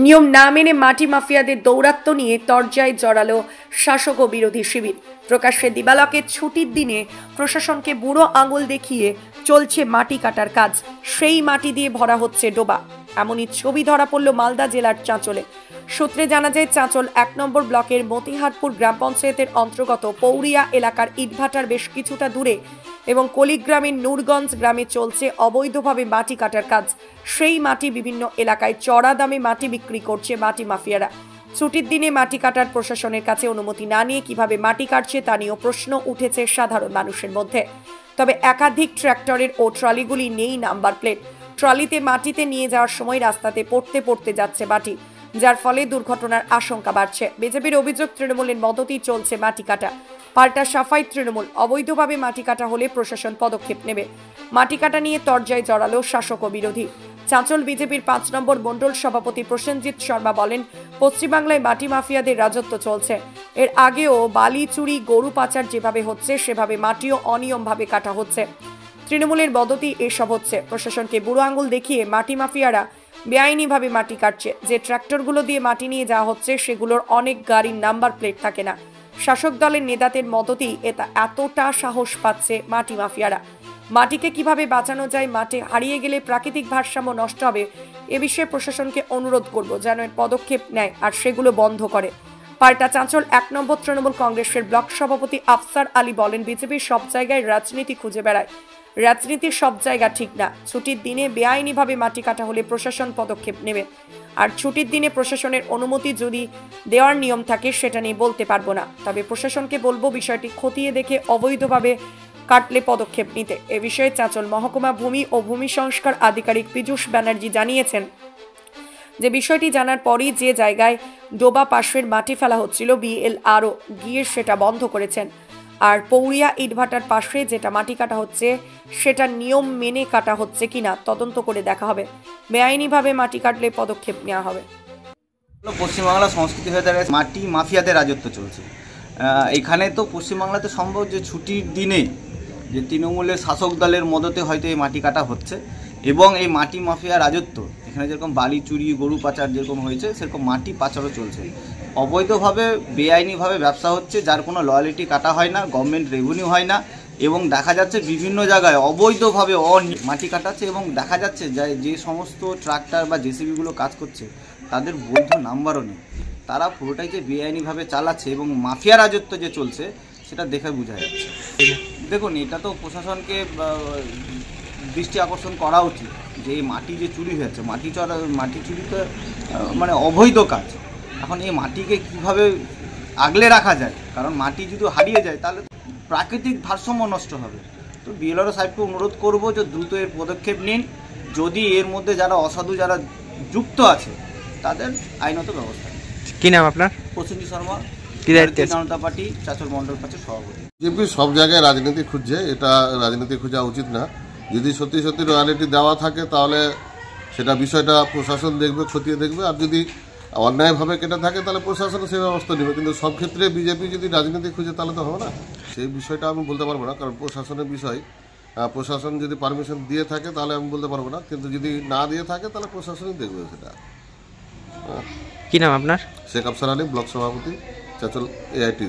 নিয়ম না মেনে মাটি মাফিয়াদের দৌরাত্ম্য নিয়ে তরজায় জড়ালো শাসক ও বিরোধী শিবির। প্রকাশ্যে দিবালোকে ছুটির দিনে প্রশাসনকে বুড়ো আঙুল দেখিয়ে চলছে মাটি কাটার কাজ। সেই মাটি দিয়ে ভরা হচ্ছে ডোবা। এমনই ছবি ধরা পড়ল মালদা জেলার চাঁচলে। সূত্রে জানা যায়, চাঁচল ১ নম্বর ব্লকের মতিহারপুর গ্রাম পঞ্চায়েতের অন্তর্গত পৌরিয়া এলাকার ইটভাটার বেশ কিছুটা দূরে এবং কলিগ্রামের নূরগঞ্জ গ্রামে চলছে অবৈধভাবে মাটি কাটার কাজ। সেই মাটি বিভিন্ন এলাকায় চড়া দামে মাটি বিক্রি করছে মাটি মাফিয়ারা। ছুটির দিনে মাটি কাটার প্রশাসনের কাছে অনুমতি না নিয়ে কিভাবে মাটি কাটছে তা নিয়েও প্রশ্ন উঠেছে সাধারণ মানুষের মধ্যে। তবে একাধিক ট্র্যাক্টরের ও ট্রলিগুলি নেই নাম্বার প্লেট। ট্রলিতে মাটিতে নিয়ে যাওয়ার সময় রাস্তাতে পড়তে যাচ্ছে মাটি, যার ফলে দুর্ঘটনার আশঙ্কা বাড়ছে। বিজেপির অভিযোগ, তৃণমূলের মদতেই চলছে মাটি কাটা। পাল্টা সাফাই তৃণমূল, অবৈধভাবে মাটি কাটা হলে প্রশাসন পদক্ষেপ নেবে। মাটি কাটা নিয়ে তরজায় জড়ালো শাসক ও বিরোধী। চাঁচল বিজেপির ৫ নম্বর মণ্ডল সভাপতি প্রসেনজিৎ শর্মা বলেন, পশ্চিমবাংলায় মাটি মাফিয়াদের রাজত্ব চলছে। এর আগেও বালি চুরি, গরু পাচার যেভাবে হচ্ছে সেভাবে মাটিও অনিয়মভাবে কাটা হচ্ছে। তৃণমূলের মদতেই এসব হচ্ছে। প্রশাসনকে বুড়ো আঙুল দেখিয়ে মাটি মাফিয়ারা বেআইনিভাবে মাটি কাটছে। যে ট্র্যাক্টরগুলো দিয়ে মাটি নিয়ে যাওয়া হচ্ছে সেগুলোর অনেক গাড়ির নাম্বার প্লেট থাকে না। শাসক দলের নেতাদের মদতেই এতটা সাহস পাচ্ছে মাটি মাফিয়ারা। মাটিকে কিভাবে বাঁচানো যায়, মাটি হারিয়ে গেলে প্রাকৃতিক ভারসাম্য নষ্ট হবে, এ বিষয়ে প্রশাসনকে অনুরোধ করব যেন এর পদক্ষেপ নেয় আর সেগুলো বন্ধ করে। পাল্টা চাঁচল ১ নম্বর তৃণমূল কংগ্রেসের ব্লক সভাপতি আফসার আলী বলেন, বিজেপির সব জায়গায় রাজনীতি খুঁজে বেড়ায়। রাজনীতির সব জায়গা ঠিক না। ছুটির দিনে বেআইনিভাবে মাটি কাটা হলে প্রশাসন পদক্ষেপ নেবে। আর ছুটির দিনে প্রশাসনের অনুমতি যদি দেওয়ার নিয়ম থাকে সেটা নিয়ে বলতে পারবো না। তবে প্রশাসনকে বলবো বিষয়টি খতিয়ে দেখে অবৈধভাবে কাটলে পদক্ষেপ নিতে। এ বিষয়ে চাঁচল মহকুমা ভূমি ও ভূমি সংস্কার আধিকারিক পীযূষ ব্যানার্জি জানিয়েছেন যে বিষয়টি জানার পরই যে জায়গায় ডোবা পাশের মাটি ফেলা হচ্ছিল বিএলআরও গিয়ে সেটা বন্ধ করেছেন। আর পৌরিয়া ইটভাটার পাশে যেটা মাটি কাটা হচ্ছে সেটা নিয়ম মেনে কাটা হচ্ছে কিনা তদন্ত করে দেখা হবে। বেআইনিভাবে মাটি কাটলে পদক্ষেপ নেওয়া হবে। পশ্চিমবাংলা সংস্কৃতি হয়ে দাঁড়িয়ে মাটি মাফিয়াদের রাজত্ব চলছে। এখানে তো পশ্চিমবাংলাতে সম্ভব যে ছুটির দিনে যে তৃণমূলের শাসক দলের মদতে হয়তো এই মাটি কাটা হচ্ছে এবং এই মাটি মাফিয়া রাজত্ব এখানে যেরকম বালি চুরি, গরু পাচার যেরকম হয়েছে সেরকম মাটি পাচারও চলছে। অবৈধভাবে বেআইনিভাবে ব্যবসা হচ্ছে, যার কোনো লয়ালিটি কাটা হয় না, গভর্নমেন্ট রেভিনিউ হয় না এবং দেখা যাচ্ছে বিভিন্ন জায়গায় অবৈধভাবে মাটি কাটাচ্ছে এবং দেখা যাচ্ছে যে সমস্ত ট্রাক্টর বা জেসিবিগুলো কাজ করছে তাদের বৈধ নাম্বারও নেই। তারা পুরোটাই যে বেআইনিভাবে চালাচ্ছে এবং মাফিয়া রাজত্ব যে চলছে সেটা দেখে বোঝা যাচ্ছে। দেখুন, এটা তো প্রশাসনকে দৃষ্টি আকর্ষণ করা উচিত যে এই মাটি যে চুরি হয়েছে, মাটি চুরি তো মানে অবৈধ কাজ। এখন এই মাটিকে কিভাবে আগলে রাখা যায়, কারণ মাটি যদি হারিয়ে যায় তাহলে প্রাকৃতিক ভারসাম্য নষ্ট হবে। তো বিএলআরও সাহেবকে অনুরোধ করব যে দ্রুত এর পদক্ষেপ নিন। যদি এর মধ্যে যারা অসাধু যারা যুক্ত আছে তাদের আইনত ব্যবস্থা। কি নাম আপনার? প্রসেনজিৎ শর্মা, জনতা পার্টি চাঁচল মন্ডল পার্টির সভাপতি। বিজেপি সব জায়গায় রাজনীতি খুঁজছে, এটা রাজনীতি খোঁজা উচিত না। যদি সত্যি রয়্যালিটি দেওয়া থাকে তাহলে সেটা বিষয়টা প্রশাসন দেখবে, খতিয়ে দেখবে। আর যদি অন্যায়ভাবে কেটে থাকে তাহলে প্রশাসন সেই ব্যবস্থা নেবে। কিন্তু সব ক্ষেত্রে বিজেপি যদি রাজনীতি খুঁজে তাহলে তো হবে না। সেই বিষয়টা আমি বলতে পারবো না, কারণ প্রশাসনের বিষয়। প্রশাসন যদি পারমিশন দিয়ে থাকে তাহলে আমি বলতে পারবো না, কিন্তু যদি না দিয়ে থাকে তাহলে প্রশাসনই দেখবে সেটা। কি নাম আপনার? শেখ আফসার আলী, ব্লক সভাপতি, চাঁচল AIT।